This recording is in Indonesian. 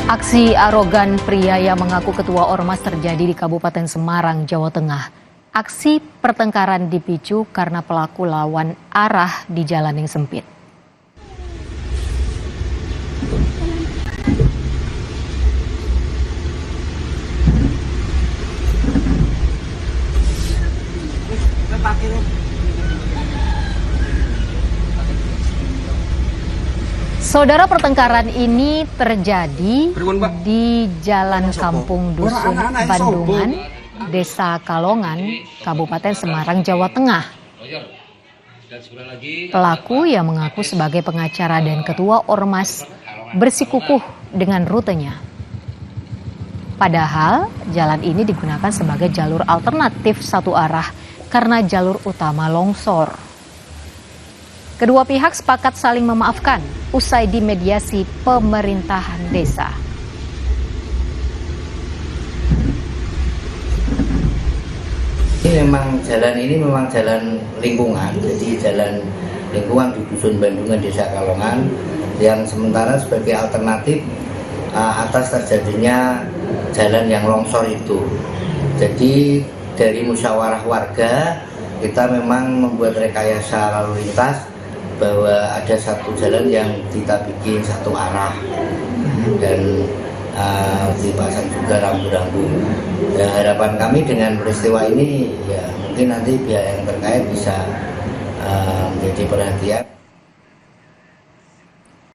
Aksi arogan pria yang mengaku ketua ormas terjadi di Kabupaten Semarang, Jawa Tengah. Aksi pertengkaran dipicu karena pelaku lawan arah di jalan yang sempit. Saudara, pertengkaran ini terjadi di Jalan Kampung Dusun Bandungan, Desa Kalongan, Kabupaten Semarang, Jawa Tengah. Pelaku yang mengaku sebagai pengacara dan ketua ormas bersikukuh dengan rutenya. Padahal jalan ini digunakan sebagai jalur alternatif satu arah karena jalur utama longsor. Kedua pihak sepakat saling memaafkan usai dimediasi pemerintahan desa. Jalan ini memang jalan lingkungan, jadi jalan lingkungan di Dusun Bandungan, Desa Kalongan, yang sementara sebagai alternatif atas terjadinya jalan yang longsor itu. Jadi dari musyawarah warga, kita memang membuat rekayasa lalu lintas bahwa ada satu jalan yang kita bikin satu arah dan dipasang juga rambu-rambu. Dan harapan kami dengan peristiwa ini ya mungkin nanti pihak yang terkait bisa menjadi perhatian.